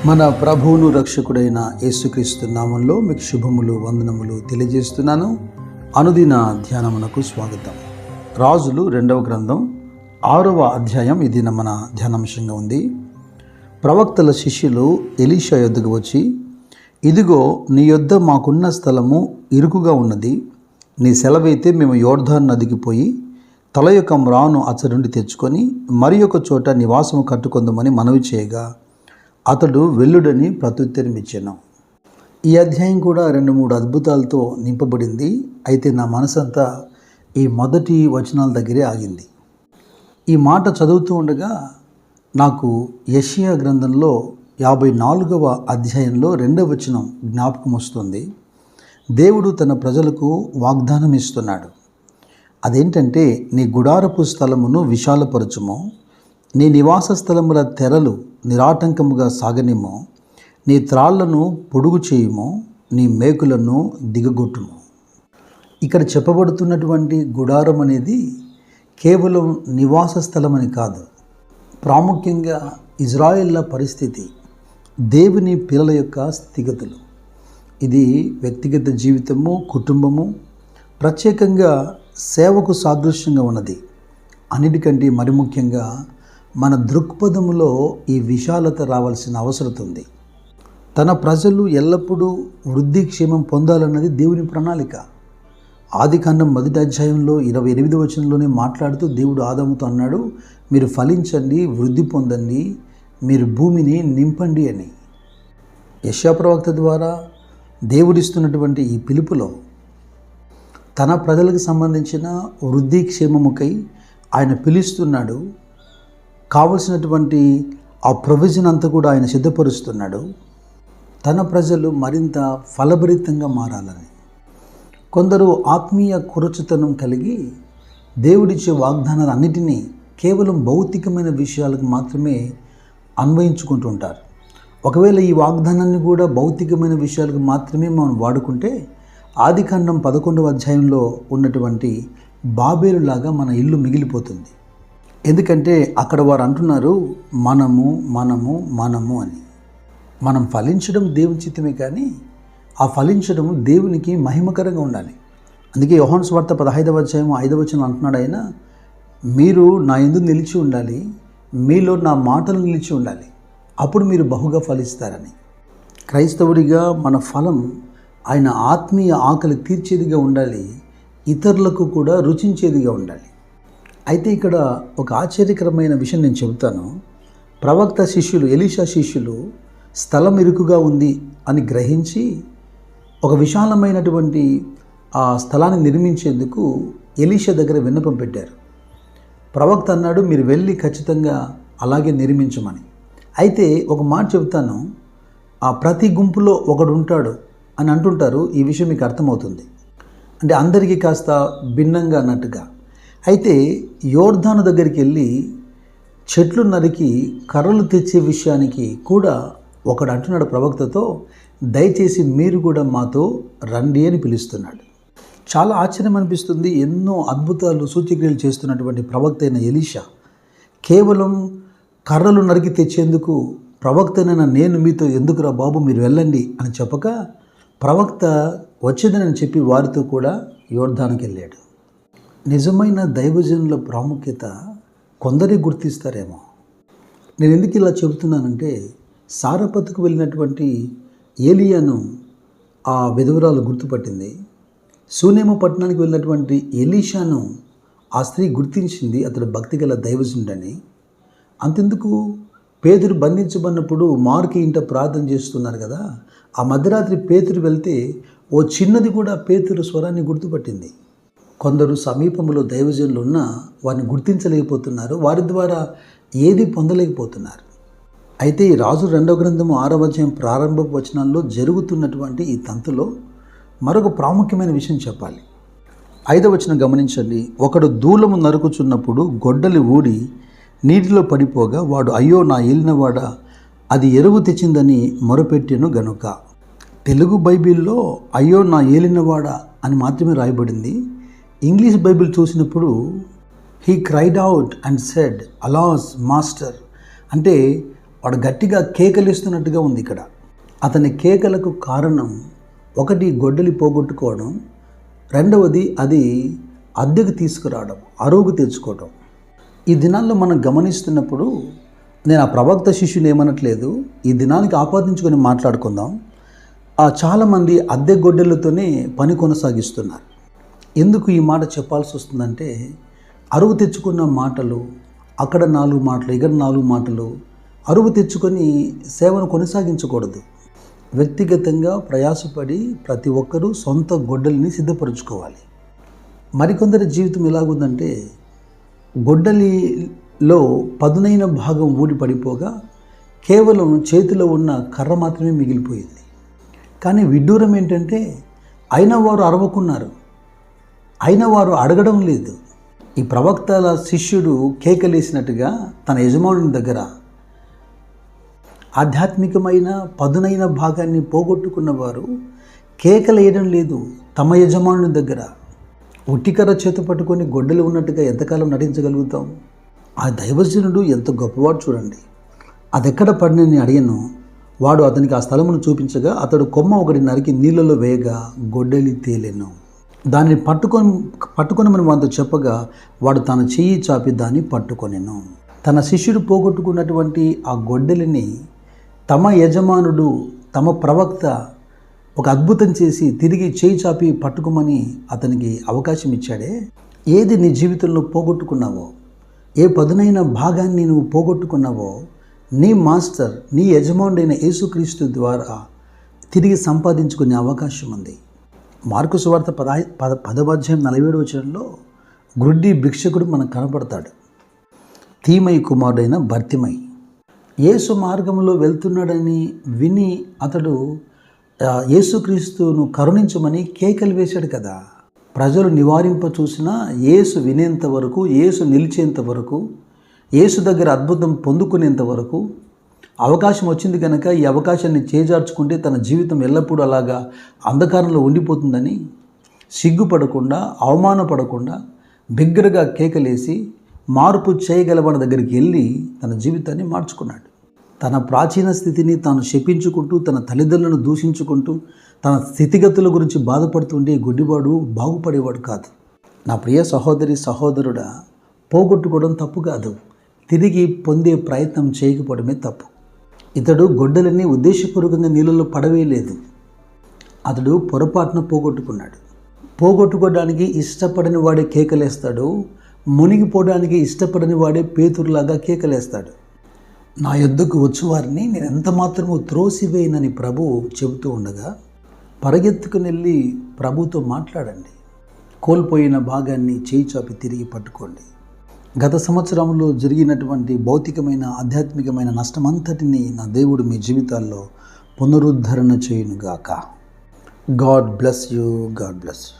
మన ప్రభువును రక్షకుడైన యేసుక్రీస్తు నామంలో మీకు శుభములు వందనములు తెలియజేస్తున్నాను. అనుదిన ధ్యానమునకు స్వాగతం. రాజులు 2వ గ్రంథం 6వ అధ్యాయం ఇది మన ధ్యానాంశంగా ఉంది. ప్రవక్తల శిష్యులు ఎలీషా యొద్దకు వచ్చి, ఇదిగో నీ యొద్ద మాకున్న స్థలము ఇరుకుగా ఉన్నది, నీ సెలవైతే మేము యోర్దాను నదికి పోయి తల యొక్క మ్రాను అచ్చరుండి తెచ్చుకొని మరి ఒక చోట నివాసము కట్టుకొందమని మనవి చేయగా అతడు వెల్లుడని ప్రత్యుత్తరం ఇచ్చాను. ఈ అధ్యాయం కూడా 2-3 అద్భుతాలతో నింపబడింది. అయితే నా మనసంతా ఈ మొదటి వచనాల దగ్గరే ఆగింది. ఈ మాట చదువుతూ ఉండగా నాకు యెషయా గ్రంథంలో 54వ అధ్యాయంలో 2వ వచనం జ్ఞాపకం వస్తుంది. దేవుడు తన ప్రజలకు వాగ్దానం ఇస్తున్నాడు. అదేంటంటే, నీ గుడారపు స్థలమును విశాలపరచుము, నీ నివాస స్థలముల తెరలు నిరాటంకముగా సాగనిమ్ము, నీ త్రాళ్లను పొడుగు చేయుము, నీ మేకులను దిగగొట్టుము. ఇక్కడ చెప్పబడుతున్నటువంటి గుడారం అనేది కేవలం నివాస స్థలం అని కాదు. ప్రాముఖ్యంగా ఇజ్రాయేళ్ల పరిస్థితి, దేవుని పిల్లల యొక్క స్థితిగతులు, ఇది వ్యక్తిగత జీవితము, కుటుంబము, ప్రత్యేకంగా సేవకు సాదృశ్యంగా ఉన్నది. అన్నిటికంటే మరి ముఖ్యంగా మన దృక్పథములో ఈ విశాలత రావాల్సిన అవసరం ఉంది. తన ప్రజలు ఎల్లప్పుడూ వృద్ధి క్షేమం పొందాలన్నది దేవుని ప్రణాళిక. ఆదికాండం 1వ అధ్యాయంలో 28వ వచనంలోనే మాట్లాడుతూ దేవుడు ఆదాముతో అన్నాడు, మీరు ఫలించండి, వృద్ధి పొందండి, మీరు భూమిని నింపండి అని. యెషయా ప్రవక్త ద్వారా దేవుడిస్తున్నటువంటి ఈ పిలుపులో తన ప్రజలకు సంబంధించిన వృద్ధి క్షేమముకై ఆయన పిలుస్తున్నాడు. కావలసినటువంటి ఆ ప్రొవిజన్ అంతా కూడా ఆయన సిద్ధపరుస్తున్నాడు. తన ప్రజలు మరింత ఫలభరితంగా మారాలని. కొందరు ఆత్మీయ కురచుతనం కలిగి దేవుడిచ్చే వాగ్దానాలు అన్నిటినీ కేవలం భౌతికమైన విషయాలకు మాత్రమే అన్వయించుకుంటుంటారు. ఒకవేళ ఈ వాగ్దానాన్ని కూడా భౌతికమైన విషయాలకు మాత్రమే మనం వాడుకుంటే ఆదికాండం 11వ అధ్యాయంలో ఉన్నటువంటి బాబేలు లాగా మన ఇల్లు మిగిలిపోతుంది. ఎందుకంటే అక్కడ వారు అంటున్నారు మనము మనము మనము అని. మనం ఫలించడం దేవుని చిత్తమే, కానీ ఆ ఫలించడం దేవునికి మహిమకరంగా ఉండాలి. అందుకే యోహాను సువార్త 15వ అధ్యాయం 5వ వచనం అంటున్నాడు ఆయన, మీరు నా యందు నిలిచి ఉండాలి, మీలో నా మాటలు నిలిచి ఉండాలి, అప్పుడు మీరు బహుగా ఫలిస్తారని. క్రైస్తవుడిగా మన ఫలం ఆయన ఆత్మీయ ఆకలి తీర్చేదిగా ఉండాలి, ఇతరులకు కూడా రుచించేదిగా ఉండాలి. అయితే ఇక్కడ ఒక ఆశ్చర్యకరమైన విషయం నేను చెబుతాను. ప్రవక్త శిష్యులు, ఎలీషా శిష్యులు స్థలం ఇరుకుగా ఉంది అని గ్రహించి ఒక విశాలమైనటువంటి ఆ స్థలాన్ని నిర్మించేందుకు ఎలీషా దగ్గర విన్నపం పెట్టారు. ప్రవక్త అన్నాడు, మీరు వెళ్ళి ఖచ్చితంగా అలాగే నిర్మించమని. అయితే ఒక మాట చెబుతాను, ఆ ప్రతి గుంపులో ఒకడు ఉంటాడు అని అంటుంటారు. ఈ విషయం మీకు అర్థమవుతుంది. అంటే అందరికీ కాస్త భిన్నంగా అన్నట్టుగా. అయితే యోర్దాను దగ్గరికి వెళ్ళి చెట్లు నరికి కర్రలు తెచ్చే విషయానికి కూడా ఒకడు అంటున్నాడు ప్రవక్తతో, దయచేసి మీరు కూడా మాతో రండి అని పిలుస్తున్నాడు. చాలా ఆశ్చర్యం అనిపిస్తుంది. ఎన్నో అద్భుతాలు సూచక్రియలు చేస్తున్నటువంటి ప్రవక్త అయిన ఎలీషా కేవలం కర్రలు నరికి తెచ్చేందుకు ప్రవక్తనైనా నేను మీతో ఎందుకురా బాబు, మీరు వెళ్ళండి అని చెప్పక ప్రవక్త వచ్చేదని చెప్పి వారితో కూడా యోర్దానుకి వెళ్ళాడు. నిజమైన దైవజనుల ప్రాముఖ్యత కొందరే గుర్తిస్తారేమో. నేను ఎందుకు ఇలా చెబుతున్నానంటే, సారపతుకు వెళ్ళినటువంటి ఏలియాను ఆ విధవరాలు గుర్తుపట్టింది. షూనేము పట్టణానికి వెళ్ళినటువంటి ఎలీషాను ఆ స్త్రీ గుర్తించింది, అతడు భక్తిగల దైవజనుడని. అంతెందుకు, పేతురు బంధించబడినప్పుడు మార్కి ఇంట ప్రార్థన చేస్తున్నారు కదా, ఆ మధ్యరాత్రి పేతురు వెళ్తే ఓ చిన్నది కూడా పేతురు స్వరాన్ని గుర్తుపట్టింది. కొందరు సమీపంలో దైవజనులు ఉన్నా వారిని గుర్తించలేకపోతున్నారు, వారి ద్వారా ఏది పొందలేకపోతున్నారు. అయితే ఈ రాజు 2వ గ్రంథము 6వ అధ్యాయం ప్రారంభపు వచనాల్లో జరుగుతున్నటువంటి ఈ తంతులో మరొక ప్రాముఖ్యమైన విషయం చెప్పాలి. 5వ వచనం గమనించండి. ఒకడు దూలము నరుకుచున్నప్పుడు గొడ్డలి ఊడి నీటిలో పడిపోగా వాడు, అయ్యో నా ఏలినవాడా, అది ఎరువు తెచ్చిందని మొరపెట్టెను గనుక. తెలుగు బైబిల్లో అయ్యో నా ఏలినవాడా అని మాత్రమే రాయబడింది. ఇంగ్లీష్ బైబిల్ చూసినప్పుడు he cried out and said అలాస్ master, అంటే వాడు గట్టిగా కేకలిస్తున్నట్టుగా ఉంది ఇక్కడ. అతని కేకలకు కారణం ఒకటి గొడ్డలి పోగొట్టుకోవడం, రెండవది అది అద్దెకు తీసుకురావడం, అరువుకు తెచ్చుకోవడం. ఈ దినాల్లో మనం గమనిస్తున్నప్పుడు, నేను ఆ ప్రవక్త శిష్యుని ఏమనట్లేదు, ఈ దినానికి ఆపాదించుకొని మాట్లాడుకుందాం. చాలామంది అద్దె గొడ్డలతోనే పని కొనసాగిస్తున్నారు. ఎందుకు ఈ మాట చెప్పాల్సి వస్తుందంటే, అరువు తెచ్చుకున్న మాటలు, అక్కడ 4 మాటలు, ఇక్కడ 4 మాటలు, అరువు తెచ్చుకొని సేవను కొనసాగించకూడదు. వ్యక్తిగతంగా ప్రయాసపడి ప్రతి ఒక్కరూ సొంత గొడ్డలిని సిద్ధపరచుకోవాలి. మరికొందరి జీవితం ఎలాగుందంటే, గొడ్డలిలో పదునైన భాగం ఊడి పడిపోగా కేవలం చేతిలో ఉన్న కర్ర మాత్రమే మిగిలిపోయింది. కానీ విడ్డూరం ఏంటంటే, అయిన వారు అరవకున్నారు, అయిన వారు అడగడం లేదు. ఈ ప్రవక్తల శిష్యుడు కేకలేసినట్టుగా తన యజమానుని దగ్గర ఆధ్యాత్మికమైన పదునైన భాగాన్ని పోగొట్టుకున్న వారు కేకలేయడం లేదు. తమ యజమానుని దగ్గర ఉట్టికర్ర చేత పట్టుకొని గొడ్డలు ఉన్నట్టుగా ఎంతకాలం నటించగలుగుతాం? ఆ దైవజనుడు ఎంత గొప్పవాడు చూడండి. అది ఎక్కడ పడినని అడిగాను. వాడు అతనికి ఆ స్థలమును చూపించగా అతడు కొమ్మ ఒకటి నరికి నీళ్ళలో వేయగా గొడ్డలి తేలెను. దాన్ని పట్టుకొనమని వాడితో చెప్పగా వాడు తన చెయ్యి చాపి దాన్ని పట్టుకొనెను. తన శిష్యుడు పోగొట్టుకున్నటువంటి ఆ గొడ్డలిని తమ యజమానుడు, తమ ప్రవక్త ఒక అద్భుతం చేసి తిరిగి చేయి చాపి పట్టుకోమని అతనికి అవకాశం ఇచ్చాడే. ఏది నీ జీవితంలో పోగొట్టుకున్నావో, ఏ పదునైన భాగాన్ని నువ్వు పోగొట్టుకున్నావో, నీ మాస్టర్, నీ యజమానుడైన యేసుక్రీస్తు ద్వారా తిరిగి సంపాదించుకునే అవకాశం ఉంది. మార్కు సువార్త 10:47 గ్రుడ్డి భిక్షకుడు మనకు కనపడతాడు. తీమై కుమారుడైన భర్తిమై యేసు మార్గంలో వెళ్తున్నాడని విని అతడు యేసుక్రీస్తును కరుణించమని కేకలు వేశాడు కదా. ప్రజలు నివారింప చూసినా యేసు వినేంత వరకు, యేసు నిలిచేంత వరకు, యేసు దగ్గర అద్భుతం పొందుకునేంత వరకు అవకాశం వచ్చింది కనుక ఈ అవకాశాన్ని చేజార్చుకుంటే తన జీవితం ఎల్లప్పుడూ అలాగా అంధకారంలో ఉండిపోతుందని సిగ్గుపడకుండా, అవమానపడకుండా బిగ్గరగా కేకలేసి మార్పు చేయగలవాడి దగ్గరికి వెళ్ళి తన జీవితాన్ని మార్చుకున్నాడు. తన ప్రాచీన స్థితిని తాను శపించుకుంటూ, తన తల్లిదండ్రులను దూషించుకుంటూ, తన స్థితిగతుల గురించి బాధపడుతుంటే గుడ్డివాడు బాగుపడేవాడు కాదు. నా ప్రియ సహోదరి సహోదరుడా, పోగొట్టుకోవడం తప్పు కాదు, తిరిగి పొందే ప్రయత్నం చేయకపోవడమే తప్పు. ఇతడు గొడ్డలిని ఉద్దేశపూర్వకంగా నీళ్ళలో పడవేయలేదు. అతడు పొరపాటున పోగొట్టుకున్నాడు. పోగొట్టుకోవడానికి ఇష్టపడని వాడే కేకలేస్తాడు, మునిగిపోవడానికి ఇష్టపడని వాడే పేతురులాగా కేకలేస్తాడు. నా యొద్దకు వచ్చేవారిని నేను ఎంత మాత్రము త్రోసివేయనని ప్రభువు చెబుతూ ఉండగా పరిగెత్తుకుని వెళ్ళి ప్రభుతో మాట్లాడండి. కోల్పోయిన భాగాన్ని చేయి చాపి తిరిగి పట్టుకోండి. గత సంవత్సరంలో జరిగినటువంటి భౌతికమైన, ఆధ్యాత్మికమైన నష్టమంతటిని నా దేవుడు మీ జీవితాల్లో పునరుద్ధరణ చేయునుగాక. God bless you. God bless you.